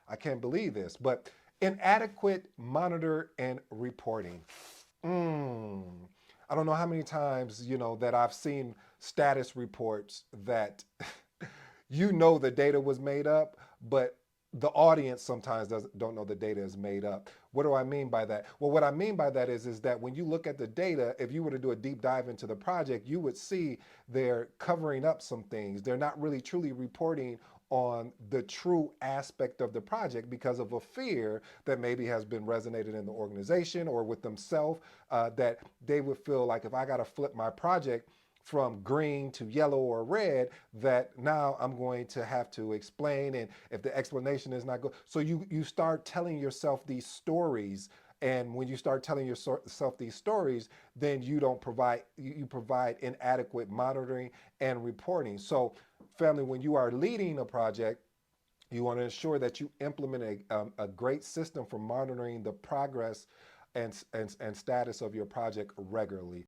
I can't believe this. But inadequate monitor and reporting. Mm. I don't know how many times, that I've seen status reports that the data was made up, but the audience sometimes don't know the data is made up. What do I mean by that? Well, what I mean by that is that when you look at the data, if you were to do a deep dive into the project, you would see they're covering up some things. They're not really truly reporting on the true aspect of the project because of a fear that maybe has been resonated in the organization or with themselves, that they would feel like if I got to flip my project from green to yellow or red, that now I'm going to have to explain, and if the explanation is not good, so you start telling yourself these stories. And when you start telling yourself these stories, then you don't provide you provide inadequate monitoring and reporting. So family, when you are leading a project, you want to ensure that you implement a great system for monitoring the progress and status of your project regularly.